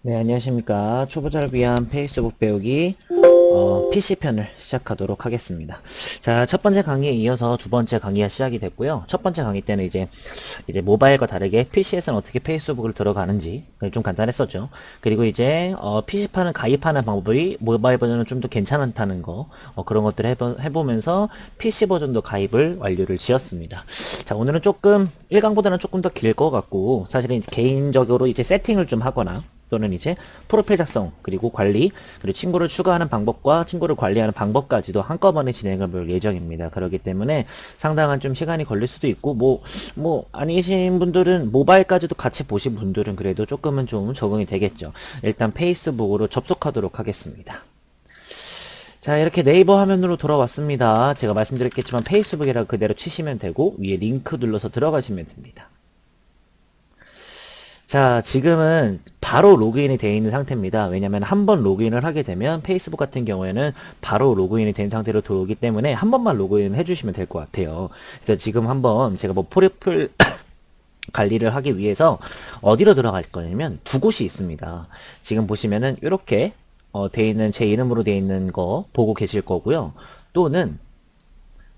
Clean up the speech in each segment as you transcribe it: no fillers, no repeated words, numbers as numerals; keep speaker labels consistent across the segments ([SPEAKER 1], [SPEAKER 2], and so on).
[SPEAKER 1] 네, 안녕하십니까. 초보자를 위한 페이스북 배우기 PC편을 시작하도록 하겠습니다. 자, 첫 번째 강의에 이어서 두 번째 강의가 시작이 됐고요. 첫 번째 강의 때는 이제 모바일과 다르게 PC에서는 어떻게 페이스북을 들어가는지 좀 간단했었죠. 그리고 이제 PC판을 가입하는 방법이 모바일 버전은 좀 더 괜찮다는 거 그런 것들을 해보면서 PC 버전도 가입을 완료를 지었습니다. 자, 오늘은 조금 1강보다는 조금 더 길 것 같고 사실은 개인적으로 이제 세팅을 좀 하거나 또는 이제 프로필 작성 그리고 관리 그리고 친구를 추가하는 방법과 친구를 관리하는 방법까지도 한꺼번에 진행을 볼 예정입니다. 그렇기 때문에 상당한 좀 시간이 걸릴 수도 있고 뭐 아니신 분들은 모바일까지도 같이 보신 분들은 그래도 조금은 좀 적응이 되겠죠. 일단 페이스북으로 접속하도록 하겠습니다. 자, 이렇게 네이버 화면으로 돌아왔습니다. 제가 말씀드렸겠지만 페이스북이라고 그대로 치시면 되고 위에 링크 눌러서 들어가시면 됩니다. 자, 지금은 바로 로그인이 되어 있는 상태입니다. 왜냐면 한 번 로그인을 하게 되면 페이스북 같은 경우에는 바로 로그인이 된 상태로 들어오기 때문에 한 번만 로그인 해주시면 될 것 같아요. 그래서 지금 한번 제가 뭐 프로필 관리를 하기 위해서 어디로 들어갈 거냐면 두 곳이 있습니다. 지금 보시면은 이렇게 돼 있는 제 이름으로 돼 있는 거 보고 계실 거고요. 또는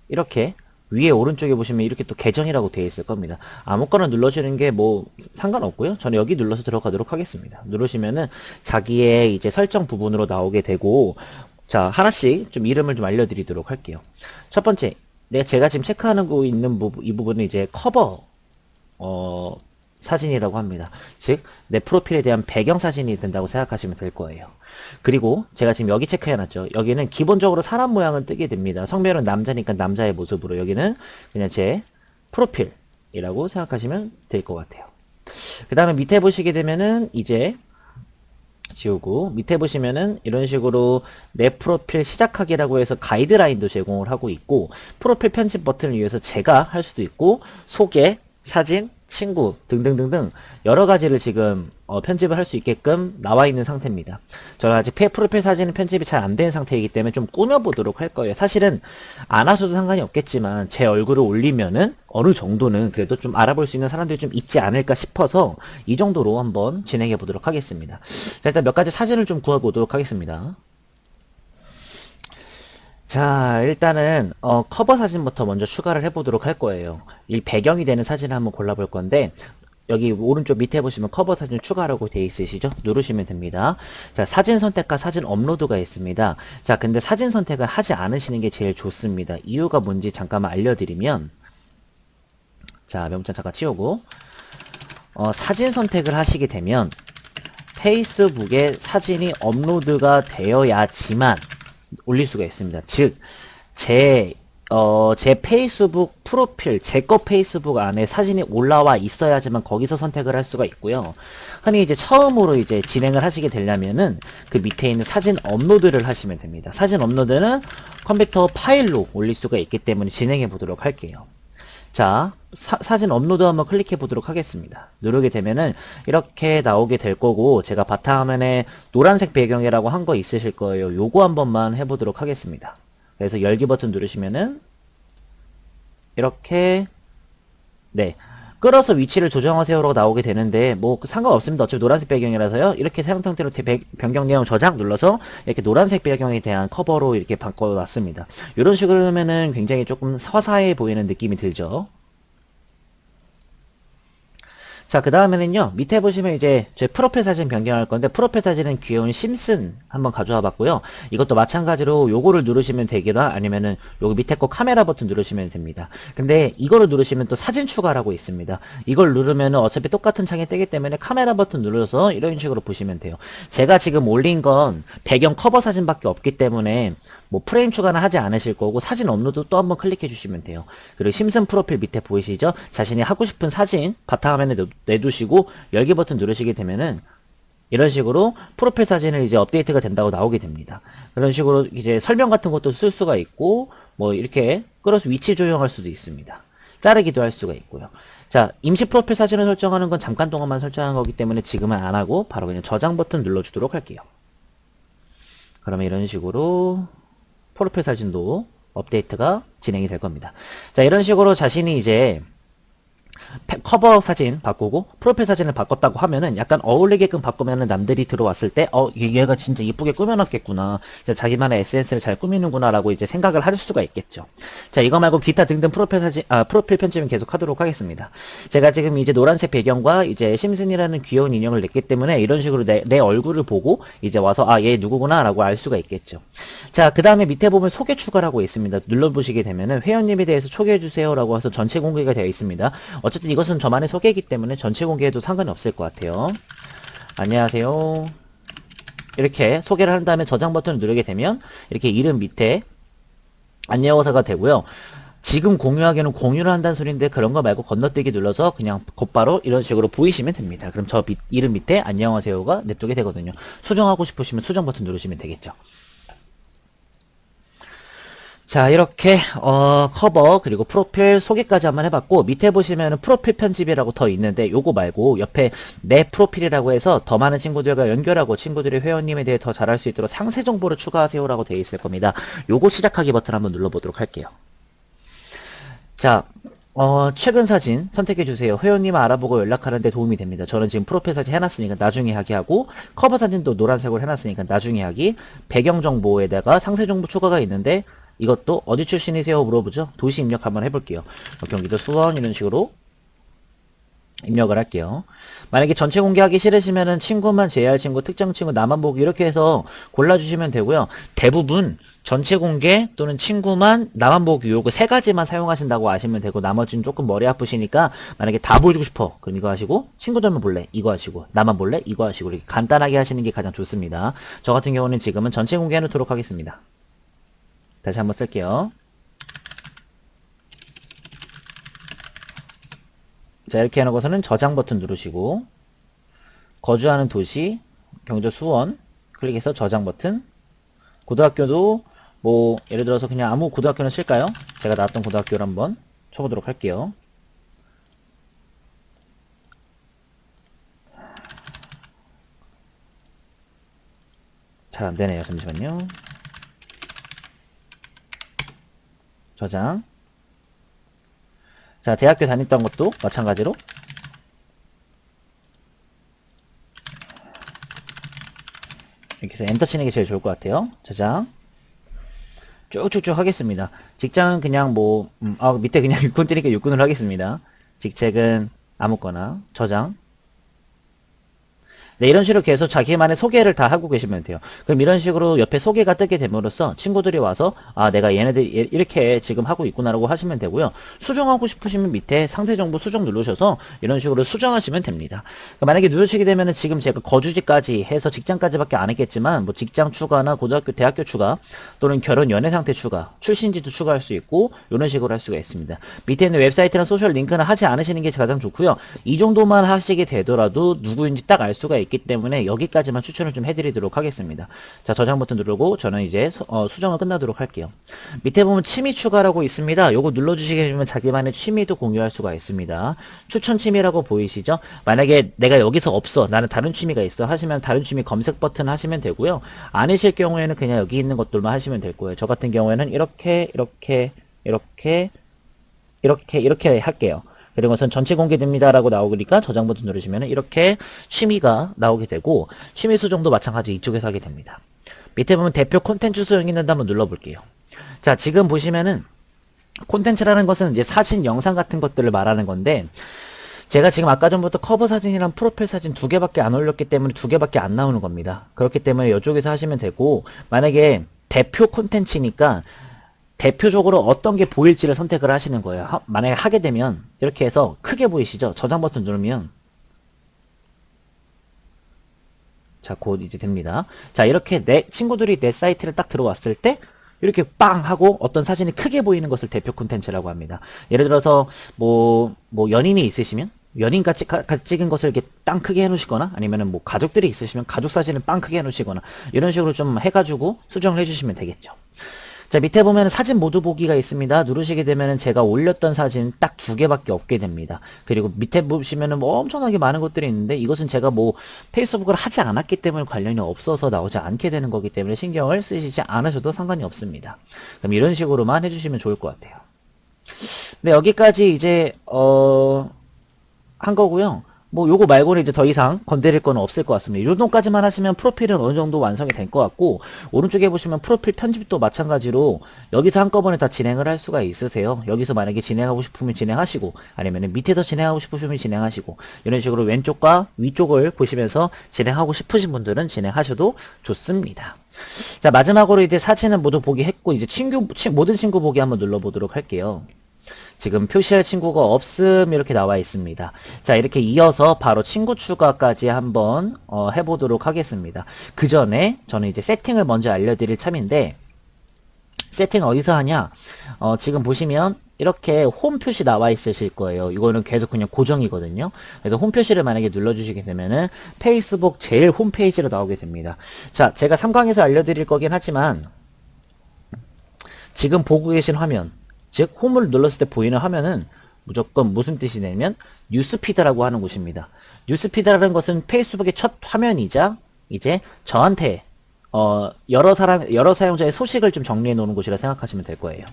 [SPEAKER 1] 이렇게 위에 오른쪽에 보시면 이렇게 또 계정이라고 되어 있을 겁니다. 아무거나 눌러주는 게 뭐 상관없고요. 저는 여기 눌러서 들어가도록 하겠습니다. 누르시면은 자기의 이제 설정 부분으로 나오게 되고, 자, 하나씩 좀 이름을 좀 알려드리도록 할게요. 첫 번째, 제가 지금 체크하는 거 있는 이 부분은 이제 커버 어, 사진이라고 합니다. 즉, 내 프로필에 대한 배경 사진이 된다고 생각하시면 될 거예요. 그리고 제가 지금 여기 체크해놨죠. 여기는 기본적으로 사람 모양은 뜨게 됩니다. 성별은 남자니까 남자의 모습으로 여기는 그냥 제 프로필이라고 생각하시면 될 것 같아요. 그 다음에 밑에 보시게 되면은 이제 지우고 밑에 보시면은 이런 식으로 내 프로필 시작하기라고 해서 가이드라인도 제공을 하고 있고 프로필 편집 버튼을 위해서 제가 할 수도 있고 소개, 사진, 친구 등등등등 여러 가지를 지금 편집을 할 수 있게끔 나와 있는 상태입니다. 저는 아직 프로필 사진은 편집이 잘 안 된 상태이기 때문에 좀 꾸며보도록 할 거예요. 사실은 안 하셔도 상관이 없겠지만 제 얼굴을 올리면은 어느 정도는 그래도 좀 알아볼 수 있는 사람들이 좀 있지 않을까 싶어서 이 정도로 한번 진행해 보도록 하겠습니다. 자, 일단 몇 가지 사진을 좀 구해보도록 하겠습니다. 자, 일단은 커버 사진부터 먼저 추가를 해보도록 할 거예요. 이 배경이 되는 사진을 한번 골라볼 건데 여기 오른쪽 밑에 보시면 커버 사진 추가라고 되어 있으시죠? 누르시면 됩니다. 자, 사진 선택과 사진 업로드가 있습니다. 자, 근데 사진 선택을 하지 않으시는 게 제일 좋습니다. 이유가 뭔지 잠깐만 알려드리면 자, 메모장 잠깐 치우고 사진 선택을 하시게 되면 페이스북에 사진이 업로드가 되어야지만 올릴 수가 있습니다. 즉, 제 페이스북 프로필, 제 거 페이스북 안에 사진이 올라와 있어야지만 거기서 선택을 할 수가 있고요. 흔히 이제 처음으로 이제 진행을 하시게 되려면은 그 밑에 있는 사진 업로드를 하시면 됩니다. 사진 업로드는 컴퓨터 파일로 올릴 수가 있기 때문에 진행해 보도록 할게요. 자, 사진 업로드 한번 클릭해 보도록 하겠습니다. 누르게 되면은 이렇게 나오게 될 거고 제가 바탕화면에 노란색 배경이라고 한 거 있으실 거예요. 요거 한 번만 해보도록 하겠습니다. 그래서 열기 버튼 누르시면은 이렇게 네 끌어서 위치를 조정하세요라고 나오게 되는데 뭐 상관없습니다. 어차피 노란색 배경이라서요. 이렇게 사용 상태로 변경 내용 저장 눌러서 이렇게 노란색 배경에 대한 커버로 이렇게 바꿔놨습니다. 이런 식으로 하면은 굉장히 조금 서사해 보이는 느낌이 들죠. 자, 그 다음에는요, 밑에 보시면 이제 제 프로필 사진 변경할 건데, 프로필 사진은 귀여운 심슨 한번 가져와 봤고요. 이것도 마찬가지로 요거를 누르시면 되기나 아니면은 요거 밑에 거 카메라 버튼 누르시면 됩니다. 근데 이거를 누르시면 또 사진 추가라고 있습니다. 이걸 누르면은 어차피 똑같은 창이 뜨기 때문에 카메라 버튼 눌러서 이런 식으로 보시면 돼요. 제가 지금 올린 건 배경 커버 사진밖에 없기 때문에 뭐 프레임 추가는 하지 않으실 거고 사진 업로드 또 한번 클릭해 주시면 돼요. 그리고 심슨 프로필 밑에 보이시죠? 자신이 하고 싶은 사진 바탕화면에 내두시고 열기 버튼 누르시게 되면은 이런 식으로 프로필 사진을 이제 업데이트가 된다고 나오게 됩니다. 그런 식으로 이제 설명 같은 것도 쓸 수가 있고 뭐 이렇게 끌어서 위치 조정할 수도 있습니다. 자르기도 할 수가 있고요. 자, 임시 프로필 사진을 설정하는 건 잠깐 동안만 설정한 거기 때문에 지금은 안 하고 바로 그냥 저장 버튼 눌러주도록 할게요. 그러면 이런 식으로 프로필 사진도 업데이트가 진행이 될 겁니다. 자, 이런 식으로 자신이 이제 커버 사진 바꾸고 프로필 사진을 바꿨다고 하면은 약간 어울리게끔 바꾸면은 남들이 들어왔을 때 얘가 진짜 이쁘게 꾸며놨겠구나, 진짜 자기만의 SNS를 잘 꾸미는구나 라고 이제 생각을 할 수가 있겠죠. 자, 이거 말고 기타 등등 프로필 사진, 프로필 편집은 계속 하도록 하겠습니다. 제가 지금 이제 노란색 배경과 이제 심슨이라는 귀여운 인형을 냈기 때문에 이런 식으로 내 얼굴을 보고 이제 와서 얘 누구구나 라고 알 수가 있겠죠. 자, 그 다음에 밑에 보면 소개 추가라고 있습니다. 눌러보시게 되면은 회원님에 대해서 소개해주세요 라고 해서 전체 공개가 되어 있습니다. 어쨌든 이것은 저만의 소개이기 때문에 전체 공개해도 상관이 없을 것 같아요. 안녕하세요. 이렇게 소개를 한 다음에 저장 버튼을 누르게 되면 이렇게 이름 밑에 안녕하세요가 되고요. 지금 공유하기에는 공유를 한다는 소리인데 그런 거 말고 건너뛰기 눌러서 그냥 곧바로 이런 식으로 보이시면 됩니다. 그럼 저 이름 밑에 안녕하세요가 냅두게 되거든요. 수정하고 싶으시면 수정 버튼 누르시면 되겠죠. 자, 이렇게 커버 그리고 프로필 소개까지 한번 해봤고, 밑에 보시면은 프로필 편집이라고 더 있는데 요거 말고 옆에 내 프로필이라고 해서 더 많은 친구들과 연결하고 친구들의 회원님에 대해 더 잘할 수 있도록 상세 정보를 추가하세요 라고 되어 있을 겁니다. 요거 시작하기 버튼 한번 눌러보도록 할게요. 자, 최근 사진 선택해주세요. 회원님 알아보고 연락하는데 도움이 됩니다. 저는 지금 프로필 사진 해놨으니까 나중에 하기 하고, 커버 사진도 노란색으로 해놨으니까 나중에 하기, 배경 정보에다가 상세 정보 추가가 있는데 이것도 어디 출신이세요 물어보죠. 도시 입력 한번 해볼게요. 경기도 수원 이런 식으로 입력을 할게요. 만약에 전체 공개하기 싫으시면은 친구만 제외할 친구, 특정 친구, 나만 보기 이렇게 해서 골라주시면 되고요. 대부분 전체 공개 또는 친구만, 나만 보기 요거 세 가지만 사용하신다고 아시면 되고, 나머지는 조금 머리 아프시니까 만약에 다 보여주고 싶어 그럼 이거 하시고, 친구들만 볼래 이거 하시고, 나만 볼래 이거 하시고, 이렇게 간단하게 하시는 게 가장 좋습니다. 저 같은 경우는 지금은 전체 공개해 놓도록 하겠습니다. 다시 한번 쓸게요. 자, 이렇게 해놓고서는 저장 버튼 누르시고, 거주하는 도시 경기도 수원 클릭해서 저장 버튼, 고등학교도 뭐 예를 들어서 그냥 아무 고등학교는 쓸까요? 제가 나왔던 고등학교를 한번 쳐보도록 할게요. 잘 안되네요. 잠시만요. 저장. 자, 대학교 다녔던 것도 마찬가지로 이렇게 해서 엔터 치는 게 제일 좋을 것 같아요. 저장. 쭉쭉쭉 하겠습니다. 직장은 그냥 뭐 밑에 그냥 육군 뜨니까 육군으로 하겠습니다. 직책은 아무거나. 저장. 네, 이런 식으로 계속 자기만의 소개를 다 하고 계시면 돼요. 그럼 이런 식으로 옆에 소개가 뜨게 됨으로써 친구들이 와서 내가 얘네들 이렇게 지금 하고 있구나라고 하시면 되고요. 수정하고 싶으시면 밑에 상세 정보 수정 누르셔서 이런 식으로 수정하시면 됩니다. 그러니까 만약에 누르시게 되면은 지금 제가 거주지까지 해서 직장까지밖에 안 했겠지만, 뭐 직장 추가나 고등학교, 대학교 추가 또는 결혼, 연애 상태 추가, 출신지도 추가할 수 있고 이런 식으로 할 수가 있습니다. 밑에 있는 웹사이트나 소셜 링크는 하지 않으시는 게 가장 좋고요. 이 정도만 하시게 되더라도 누구인지 딱 알 수가 있기 때문에 여기까지만 추천을 좀 해드리도록 하겠습니다. 자, 저장 버튼 누르고 저는 이제 수정을 끝나도록 할게요. 밑에 보면 취미 추가라고 있습니다. 요거 눌러주시게 되면 자기만의 취미도 공유할 수가 있습니다. 추천 취미라고 보이시죠? 만약에 내가 여기서 없어, 나는 다른 취미가 있어 하시면 다른 취미 검색 버튼 하시면 되고요. 아니실 경우에는 그냥 여기 있는 것들만 하시면 될 거예요. 저 같은 경우에는 이렇게 할게요. 그리고 우선 전체 공개됩니다 라고 나오니까 저장 버튼 누르시면 이렇게 취미가 나오게 되고, 취미 수정도 마찬가지 이쪽에서 하게 됩니다. 밑에 보면 대표 콘텐츠 수정이 있는데 한번 눌러볼게요. 자, 지금 보시면은 콘텐츠라는 것은 이제 사진, 영상 같은 것들을 말하는 건데, 제가 지금 아까 전부터 커버 사진이랑 프로필 사진 2개밖에 안 올렸기 때문에 2개밖에 안 나오는 겁니다. 그렇기 때문에 이쪽에서 하시면 되고, 만약에 대표 콘텐츠니까 대표적으로 어떤 게 보일지를 선택을 하시는 거예요. 만약에 하게 되면 이렇게 해서 크게 보이시죠? 저장 버튼 누르면 자, 곧 이제 됩니다. 자, 이렇게 내 친구들이 내 사이트를 딱 들어왔을 때 이렇게 빵 하고 어떤 사진이 크게 보이는 것을 대표 콘텐츠라고 합니다. 예를 들어서 뭐 연인이 있으시면 연인 같이 찍은 것을 이렇게 땅 크게 해놓으시거나, 아니면은 뭐 가족들이 있으시면 가족 사진을 빵 크게 해놓으시거나, 이런 식으로 좀 해가지고 수정을 해주시면 되겠죠. 자, 밑에 보면 사진 모두 보기가 있습니다. 누르시게 되면은 제가 올렸던 사진 딱 2개밖에 없게 됩니다. 그리고 밑에 보시면은 뭐 엄청나게 많은 것들이 있는데, 이것은 제가 뭐 페이스북을 하지 않았기 때문에 관련이 없어서 나오지 않게 되는 거기 때문에 신경을 쓰시지 않으셔도 상관이 없습니다. 그럼 이런 식으로만 해주시면 좋을 것 같아요. 네, 여기까지 이제 한 거고요. 뭐 요거 말고는 이제 더 이상 건드릴 건 없을 것 같습니다. 요 정도까지만 하시면 프로필은 어느 정도 완성이 될 것 같고, 오른쪽에 보시면 프로필 편집도 마찬가지로 여기서 한꺼번에 다 진행을 할 수가 있으세요. 여기서 만약에 진행하고 싶으면 진행하시고, 아니면 밑에서 진행하고 싶으시면 진행하시고, 이런 식으로 왼쪽과 위쪽을 보시면서 진행하고 싶으신 분들은 진행하셔도 좋습니다. 자, 마지막으로 이제 사진은 모두 보기 했고, 이제 모든 친구 보기 한번 눌러보도록 할게요. 지금 표시할 친구가 없음 이렇게 나와 있습니다. 자, 이렇게 이어서 바로 친구 추가까지 한번 해보도록 하겠습니다. 그 전에 저는 이제 세팅을 먼저 알려드릴 참인데, 세팅 어디서 하냐? 지금 보시면 이렇게 홈 표시 나와 있으실 거예요. 이거는 계속 그냥 고정이거든요. 그래서 홈 표시를 만약에 눌러주시게 되면은 페이스북 제일 홈페이지로 나오게 됩니다. 자, 제가 3강에서 알려드릴 거긴 하지만 지금 보고 계신 화면, 즉 홈을 눌렀을 때 보이는 화면은 무조건 무슨 뜻이냐면 뉴스피드라고 하는 곳입니다. 뉴스피드라는 것은 페이스북의 첫 화면이자 이제 저한테 여러 사용자의 소식을 좀 정리해 놓는 곳이라 생각하시면 될 거예요.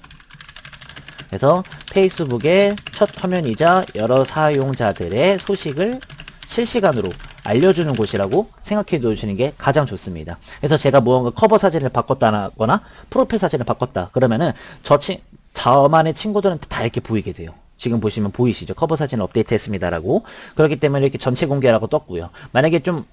[SPEAKER 1] 그래서 페이스북의 첫 화면이자 여러 사용자들의 소식을 실시간으로 알려주는 곳이라고 생각해 두시는 게 가장 좋습니다. 그래서 제가 무언가 커버 사진을 바꿨다거나 프로필 사진을 바꿨다 그러면은 저만의 친구들한테 다 이렇게 보이게 돼요. 지금 보시면 보이시죠? 커버 사진 업데이트 했습니다라고. 그렇기 때문에 이렇게 전체 공개라고 떴고요. 만약에 좀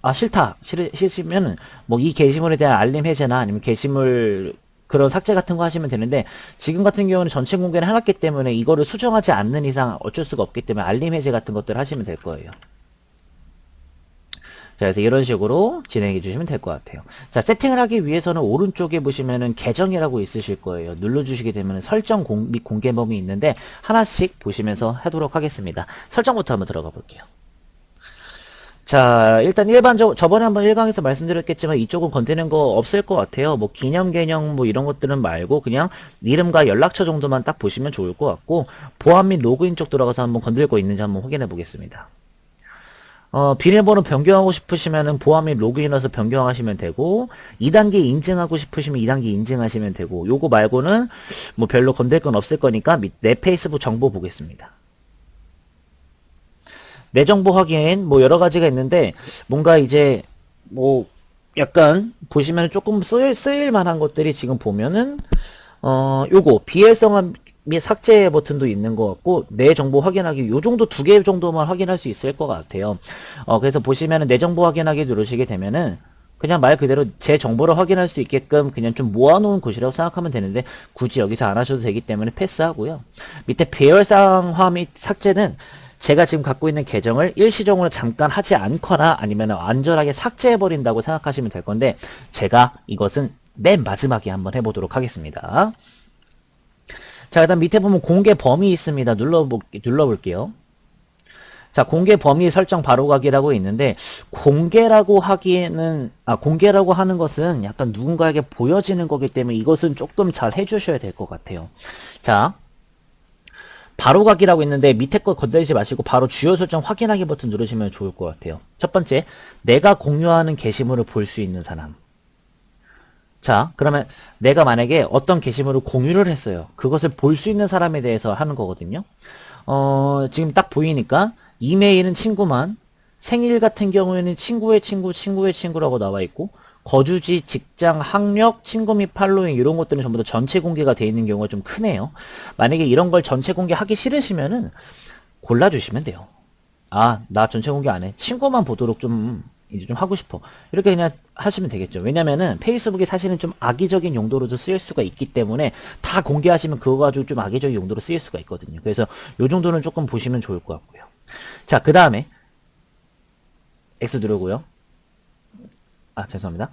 [SPEAKER 1] 싫으시면은 뭐 이 게시물에 대한 알림 해제나 아니면 게시물 그런 삭제 같은 거 하시면 되는데, 지금 같은 경우는 전체 공개를 해놨기 때문에 이거를 수정하지 않는 이상 어쩔 수가 없기 때문에 알림 해제 같은 것들을 하시면 될 거예요. 자, 그래서 이런 식으로 진행해 주시면 될 것 같아요. 자, 세팅을 하기 위해서는 오른쪽에 보시면은 계정이라고 있으실 거예요. 눌러주시게 되면 설정 및 공개 범위 있는데 하나씩 보시면서 하도록 하겠습니다. 설정부터 한번 들어가 볼게요. 자, 일단 일반적으로 저번에 한번 1강에서 말씀드렸겠지만 이쪽은 건드리는 거 없을 것 같아요. 뭐 기념 계정 뭐 이런 것들은 말고 그냥 이름과 연락처 정도만 딱 보시면 좋을 것 같고, 보안 및 로그인 쪽 들어가서 한번 건드릴 거 있는지 한번 확인해 보겠습니다. 비밀번호 변경하고 싶으시면은 보안 및 로그인해서 변경하시면 되고, 2단계 인증하고 싶으시면 2단계 인증하시면 되고, 요거 말고는 뭐 별로 건들 건 없을 거니까 내 페이스북 정보 보겠습니다. 내 정보 확인 뭐 여러 가지가 있는데, 뭔가 이제 뭐 약간 보시면 조금 쓰일 만한 것들이 지금 보면은 요거 비활성화 및 삭제 버튼도 있는 것 같고, 내 정보 확인하기 요 정도 2개 정도만 확인할 수 있을 것 같아요. 그래서 보시면은 내 정보 확인하기 누르시게 되면은 그냥 말 그대로 제 정보를 확인할 수 있게끔 그냥 좀 모아놓은 곳이라고 생각하면 되는데, 굳이 여기서 안 하셔도 되기 때문에 패스하고요. 밑에 비활성화 및 삭제는 제가 지금 갖고 있는 계정을 일시적으로 잠깐 하지 않거나 아니면 안전하게 삭제해버린다고 생각하시면 될 건데, 제가 이것은 맨 마지막에 한번 해보도록 하겠습니다. 자, 그 다음 밑에 보면 공개 범위 있습니다. 눌러볼게요. 자, 공개 범위 설정 바로가기라고 있는데, 공개라고 하는 것은 약간 누군가에게 보여지는 거기 때문에 이것은 조금 잘 해주셔야 될 것 같아요. 자, 바로가기라고 있는데 밑에 거 건드리지 마시고 바로 주요 설정 확인하기 버튼 누르시면 좋을 것 같아요. 첫 번째, 내가 공유하는 게시물을 볼 수 있는 사람. 자, 그러면 내가 만약에 어떤 게시물을 공유를 했어요. 그것을 볼 수 있는 사람에 대해서 하는 거거든요. 지금 딱 보이니까 이메일은 친구만, 생일 같은 경우에는 친구의 친구라고 나와 있고, 거주지, 직장, 학력, 친구 및 팔로잉 이런 것들은 전부 다 전체 공개가 되어 있는 경우가 좀 크네요. 만약에 이런 걸 전체 공개하기 싫으시면은 골라주시면 돼요. 아, 나 전체 공개 안 해. 친구만 보도록 이제 좀 하고 싶어. 이렇게 그냥 하시면 되겠죠. 왜냐면은 페이스북이 사실은 좀 악의적인 용도로도 쓰일 수가 있기 때문에 다 공개하시면 그거 가지고 좀 악의적인 용도로 쓰일 수가 있거든요. 그래서 요 정도는 조금 보시면 좋을 것 같고요. 자, 그 다음에 X 누르고요. 죄송합니다.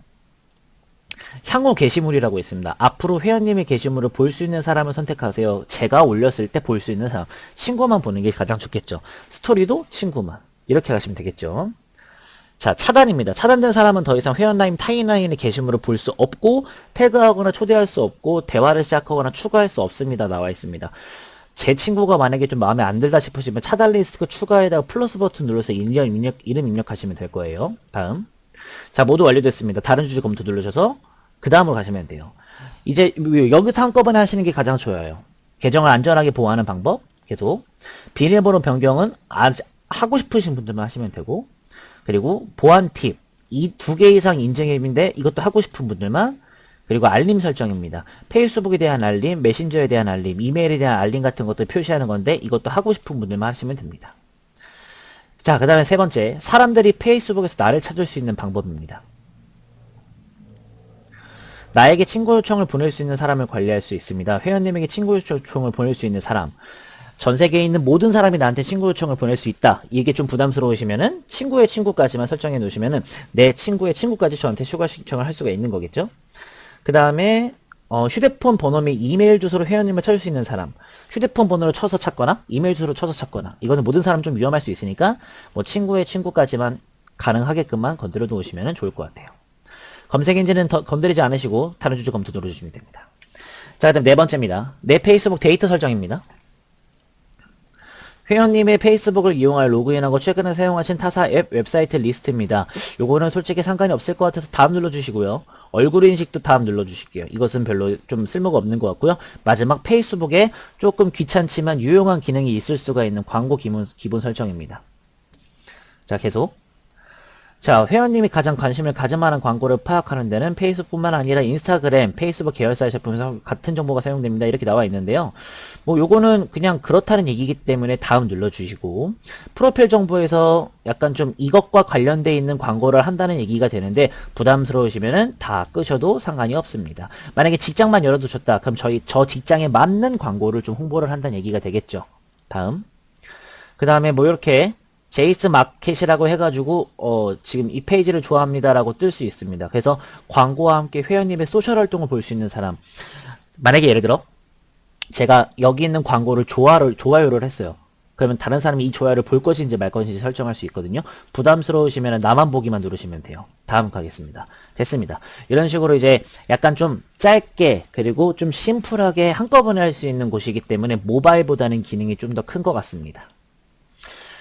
[SPEAKER 1] 향후 게시물이라고 있습니다. 앞으로 회원님의 게시물을 볼 수 있는 사람을 선택하세요. 제가 올렸을 때 볼 수 있는 사람. 친구만 보는 게 가장 좋겠죠. 스토리도 친구만. 이렇게 가시면 되겠죠. 자, 차단입니다. 차단된 사람은 더 이상 회원라인 타임라인의 게시물을 볼 수 없고, 태그하거나 초대할 수 없고, 대화를 시작하거나 추가할 수 없습니다. 나와 있습니다. 제 친구가 만약에 좀 마음에 안 들다 싶으시면 차단 리스트 추가에다가 플러스 버튼 눌러서 이름 입력하시면 될 거예요. 다음. 자, 모두 완료됐습니다. 다른 주제 검토 누르셔서 그 다음으로 가시면 돼요. 이제 여기서 한꺼번에 하시는 게 가장 좋아요. 계정을 안전하게 보호하는 방법 계속. 비밀번호 변경은 하고 싶으신 분들만 하시면 되고, 그리고 보안 팁, 이 2개 이상 인증 앱인데 이것도 하고 싶은 분들만, 그리고 알림 설정입니다. 페이스북에 대한 알림, 메신저에 대한 알림, 이메일에 대한 알림 같은 것도 표시하는 건데 이것도 하고 싶은 분들만 하시면 됩니다. 자, 그 다음에 세 번째, 사람들이 페이스북에서 나를 찾을 수 있는 방법입니다. 나에게 친구 요청을 보낼 수 있는 사람을 관리할 수 있습니다. 회원님에게 친구 요청을 보낼 수 있는 사람, 전 세계에 있는 모든 사람이 나한테 친구 요청을 보낼 수 있다. 이게 좀 부담스러우시면은 친구의 친구까지만 설정해 놓으시면은 내 친구의 친구까지 저한테 추가 신청을 할 수가 있는 거겠죠. 그 다음에 휴대폰 번호 및 이메일 주소로 회원님을 찾을 수 있는 사람, 휴대폰 번호를 쳐서 찾거나 이메일 주소로 쳐서 찾거나, 이거는 모든 사람 좀 위험할 수 있으니까 뭐 친구의 친구까지만 가능하게끔만 건드려 놓으시면 좋을 것 같아요. 검색 엔진은 건드리지 않으시고 다른 주제 검토 눌러주시면 됩니다. 자, 그 다음 네 번째입니다. 내 페이스북 데이터 설정입니다. 회원님의 페이스북을 이용할 로그인하고 최근에 사용하신 타사 앱 웹사이트 리스트입니다. 요거는 솔직히 상관이 없을 것 같아서 다음 눌러주시고요. 얼굴 인식도 다음 눌러주실게요. 이것은 별로 좀 쓸모가 없는 것 같고요. 마지막 페이스북에 조금 귀찮지만 유용한 기능이 있을 수가 있는 광고 기본 설정입니다. 자, 계속. 자, 회원님이 가장 관심을 가질 만한 광고를 파악하는 데는 페이스북뿐만 아니라 인스타그램, 페이스북 계열사의 제품에서 같은 정보가 사용됩니다. 이렇게 나와 있는데요. 뭐 요거는 그냥 그렇다는 얘기이기 때문에 다음 눌러주시고, 프로필 정보에서 약간 좀 이것과 관련돼 있는 광고를 한다는 얘기가 되는데 부담스러우시면은 다 끄셔도 상관이 없습니다. 만약에 직장만 열어두셨다, 그럼 저 직장에 맞는 광고를 좀 홍보를 한다는 얘기가 되겠죠. 다음. 그 다음에 뭐 이렇게 제이스 마켓이라고 해가지고 지금 이 페이지를 좋아합니다라고 뜰 수 있습니다. 그래서 광고와 함께 회원님의 소셜 활동을 볼 수 있는 사람, 만약에 예를 들어 제가 여기 있는 광고를 좋아요를 했어요. 그러면 다른 사람이 이 좋아요를 볼 것인지 말 것인지 설정할 수 있거든요. 부담스러우시면 나만 보기만 누르시면 돼요. 다음 가겠습니다. 됐습니다. 이런 식으로 이제 약간 좀 짧게 그리고 좀 심플하게 한꺼번에 할 수 있는 곳이기 때문에 모바일보다는 기능이 좀 더 큰 것 같습니다.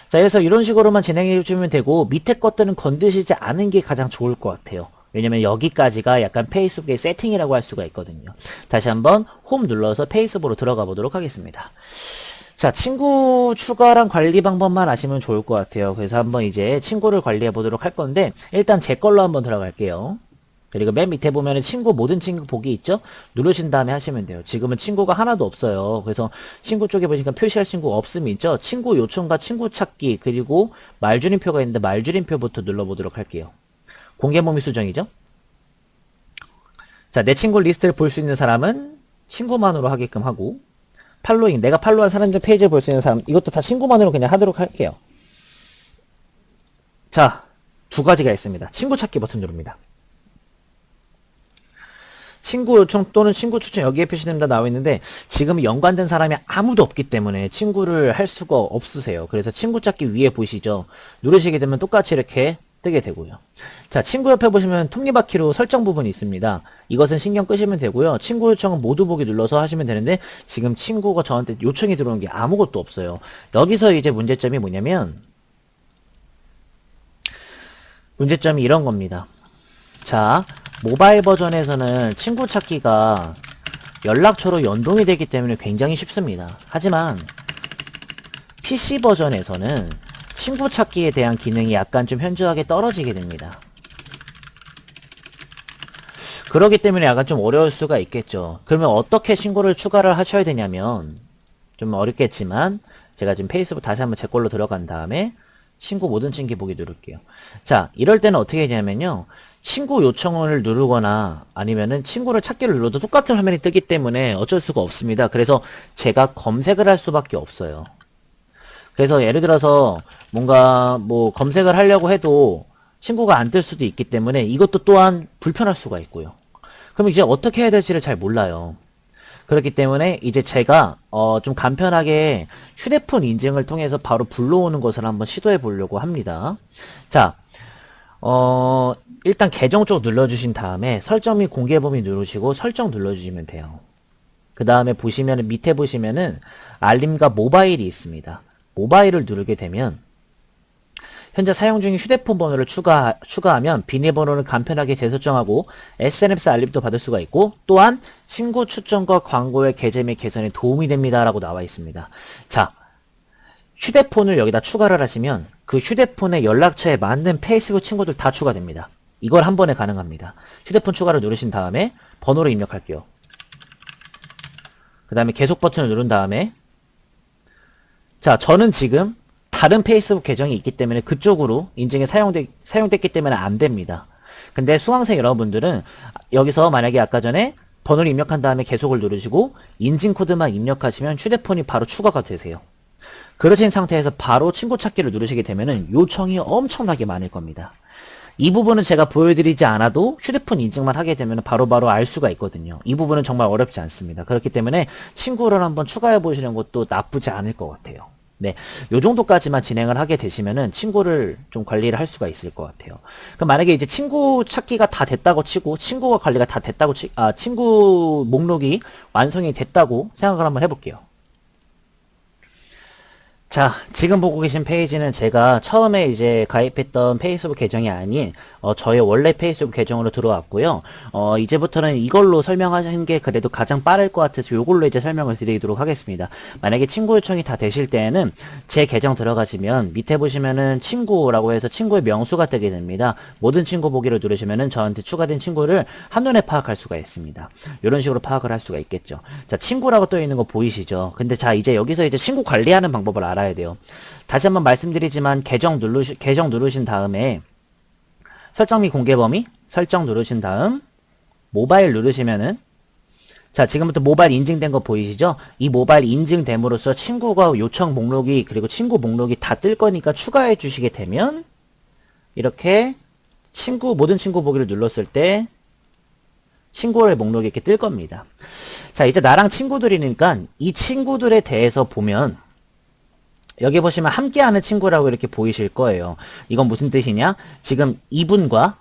[SPEAKER 1] 자, 그래서 이런 식으로만 진행해 주시면 되고 밑에 것들은 건드시지 않은 게 가장 좋을 것 같아요. 왜냐면 여기까지가 약간 페이스북의 세팅이라고 할 수가 있거든요. 다시 한번 홈 눌러서 페이스북으로 들어가 보도록 하겠습니다. 자, 친구 추가랑 관리 방법만 아시면 좋을 것 같아요. 그래서 한번 이제 친구를 관리해 보도록 할 건데 일단 제 걸로 한번 들어갈게요. 그리고 맨 밑에 보면은 친구 모든 친구 보기 있죠? 누르신 다음에 하시면 돼요. 지금은 친구가 하나도 없어요. 그래서 친구 쪽에 보니까 표시할 친구 없음이 있죠? 친구 요청과 친구 찾기 그리고 말줄임표가 있는데 말줄임표부터 눌러보도록 할게요. 공개 범위 수정이죠? 자, 내 친구 리스트를 볼 수 있는 사람은 친구만으로 하게끔 하고 팔로잉, 내가 팔로우한 사람들 페이지를 볼 수 있는 사람 이것도 다 친구만으로 그냥 하도록 할게요. 자, 두 가지가 있습니다. 친구 찾기 버튼 누릅니다. 친구 요청 또는 친구 추천 여기에 표시됩니다 나와 있는데 지금 연관된 사람이 아무도 없기 때문에 친구를 할 수가 없으세요. 그래서 친구 찾기 위에 보시죠. 누르시게 되면 똑같이 이렇게 뜨게 되고요. 자, 친구 옆에 보시면 톱니바퀴로 설정 부분이 있습니다. 이것은 신경 끄시면 되고요. 친구 요청은 모두 보기 눌러서 하시면 되는데 지금 친구가 저한테 요청이 들어온 게 아무것도 없어요. 여기서 이제 문제점이 뭐냐면 문제점이 이런 겁니다. 자, 모바일 버전에서는 친구 찾기가 연락처로 연동이 되기 때문에 굉장히 쉽습니다. 하지만 PC 버전에서는 친구 찾기에 대한 기능이 약간 좀 현저하게 떨어지게 됩니다. 그렇기 때문에 약간 좀 어려울 수가 있겠죠. 그러면 어떻게 친구를 추가를 하셔야 되냐면 좀 어렵겠지만 제가 지금 페이스북 다시 한번 제 걸로 들어간 다음에 친구 모든 친구 보기 누를게요. 자, 이럴 때는 어떻게 되냐면요. 친구 요청을 누르거나 아니면은 친구를 찾기를 눌러도 똑같은 화면이 뜨기 때문에 어쩔 수가 없습니다. 그래서 제가 검색을 할 수밖에 없어요. 그래서 예를 들어서 뭔가 뭐 검색을 하려고 해도 친구가 안 뜰 수도 있기 때문에 이것도 또한 불편할 수가 있고요. 그럼 이제 어떻게 해야 될지를 잘 몰라요. 그렇기 때문에 이제 제가 좀 간편하게 휴대폰 인증을 통해서 바로 불러오는 것을 한번 시도해 보려고 합니다. 자, 일단 계정 쪽 눌러주신 다음에 설정 및 공개 범위 누르시고 설정 눌러주시면 돼요. 그 다음에 보시면은 밑에 보시면은 알림과 모바일이 있습니다. 모바일을 누르게 되면 현재 사용 중인 휴대폰 번호를 추가하면 비밀번호를 간편하게 재설정하고 SNS 알림도 받을 수가 있고 또한 친구 추천과 광고의 게재 및 개선에 도움이 됩니다 라고 나와 있습니다. 자, 휴대폰을 여기다 추가를 하시면 그 휴대폰의 연락처에 맞는 페이스북 친구들 다 추가됩니다. 이걸 한 번에 가능합니다. 휴대폰 추가를 누르신 다음에 번호를 입력할게요. 그 다음에 계속 버튼을 누른 다음에 자, 저는 지금 다른 페이스북 계정이 있기 때문에 그쪽으로 인증이 사용됐기 때문에 안 됩니다. 근데 수강생 여러분들은 여기서 만약에 아까 전에 번호를 입력한 다음에 계속을 누르시고 인증 코드만 입력하시면 휴대폰이 바로 추가가 되세요. 그러신 상태에서 바로 친구 찾기를 누르시게 되면은 요청이 엄청나게 많을 겁니다. 이 부분은 제가 보여드리지 않아도 휴대폰 인증만 하게 되면 바로바로 알 수가 있거든요. 이 부분은 정말 어렵지 않습니다. 그렇기 때문에 친구를 한번 추가해 보시는 것도 나쁘지 않을 것 같아요. 네, 요 정도까지만 진행을 하게 되시면은 친구를 좀 관리를 할 수가 있을 것 같아요. 그럼 만약에 이제 친구 찾기가 다 됐다고 치고 친구가 관리가 다 됐다고 친구 목록이 완성이 됐다고 생각을 한번 해볼게요. 자, 지금 보고 계신 페이지는 제가 처음에 이제 가입했던 페이스북 계정이 아닌 저의 원래 페이스북 계정으로 들어왔고요. 이제부터는 이걸로 설명하는 게 그래도 가장 빠를 것 같아서 이걸로 이제 설명을 드리도록 하겠습니다. 만약에 친구 요청이 다 되실 때는 제 계정 들어가시면 밑에 보시면은 친구라고 해서 친구의 명수가 뜨게 됩니다. 모든 친구 보기를 누르시면은 저한테 추가된 친구를 한눈에 파악할 수가 있습니다. 이런 식으로 파악을 할 수가 있겠죠. 자, 친구라고 떠 있는 거 보이시죠? 근데 자, 이제 여기서 이제 친구 관리하는 방법을 알아야 돼요. 다시 한번 말씀드리지만 계정 누르신 다음에 설정 및 공개 범위 설정 누르신 다음 모바일 누르시면은 자, 지금부터 모바일 인증된 거 보이시죠? 이 모바일 인증됨으로써 친구가 요청 목록이 그리고 친구 목록이 다 뜰 거니까 추가해 주시게 되면 이렇게 모든 친구 보기를 눌렀을 때 친구의 목록이 이렇게 뜰 겁니다. 자, 이제 나랑 친구들이니까 이 친구들에 대해서 보면 여기 보시면 함께하는 친구라고 이렇게 보이실 거예요. 이건 무슨 뜻이냐? 지금 이분과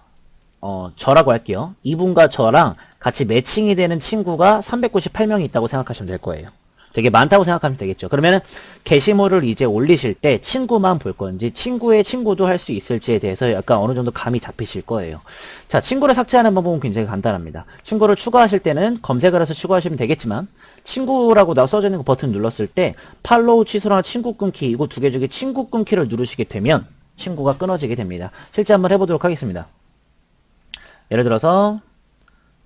[SPEAKER 1] 저라고 할게요. 이분과 저랑 같이 매칭이 되는 친구가 398명이 있다고 생각하시면 될 거예요. 되게 많다고 생각하면 되겠죠. 그러면은 게시물을 이제 올리실 때 친구만 볼 건지 친구의 친구도 할 수 있을지에 대해서 약간 어느 정도 감이 잡히실 거예요. 자, 친구를 삭제하는 방법은 굉장히 간단합니다. 친구를 추가하실 때는 검색을 해서 추가하시면 되겠지만 친구라고 써져 있는 그 버튼 눌렀을 때 팔로우 취소나 친구 끊기 이거 두 개 중에 친구 끊기를 누르시게 되면 친구가 끊어지게 됩니다. 실제 한번 해보도록 하겠습니다. 예를 들어서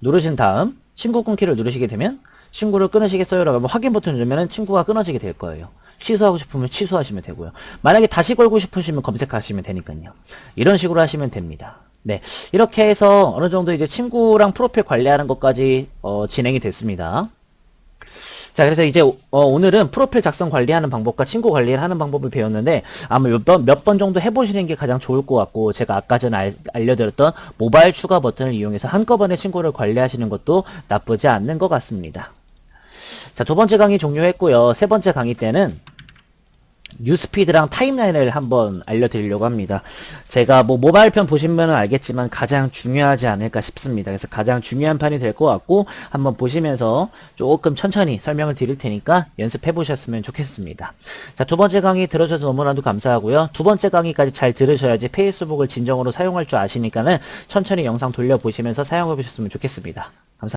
[SPEAKER 1] 누르신 다음 친구 끊기를 누르시게 되면 친구를 끊으시겠어요? 라고 확인 버튼 누르면 친구가 끊어지게 될 거예요. 취소하고 싶으면 취소하시면 되고요. 만약에 다시 걸고 싶으시면 검색하시면 되니까요. 이런 식으로 하시면 됩니다. 네, 이렇게 해서 어느 정도 이제 친구랑 프로필 관리하는 것까지 진행이 됐습니다. 자, 그래서 이제 오늘은 프로필 작성 관리하는 방법과 친구 관리를 하는 방법을 배웠는데 아마 몇 번 정도 해보시는 게 가장 좋을 것 같고 제가 아까 전에 알려드렸던 모바일 추가 버튼을 이용해서 한꺼번에 친구를 관리하시는 것도 나쁘지 않는 것 같습니다. 자, 두 번째 강의 종료했고요. 세 번째 강의 때는 뉴스피드랑 타임라인을 한번 알려드리려고 합니다. 제가 뭐 모바일 편 보시면 알겠지만 가장 중요하지 않을까 싶습니다. 그래서 가장 중요한 판이 될 것 같고 한번 보시면서 조금 천천히 설명을 드릴 테니까 연습해 보셨으면 좋겠습니다. 자, 두 번째 강의 들어주셔서 너무나도 감사하고요. 두 번째 강의까지 잘 들으셔야지 페이스북을 진정으로 사용할 줄 아시니까는 천천히 영상 돌려보시면서 사용해 보셨으면 좋겠습니다. 감사합니다.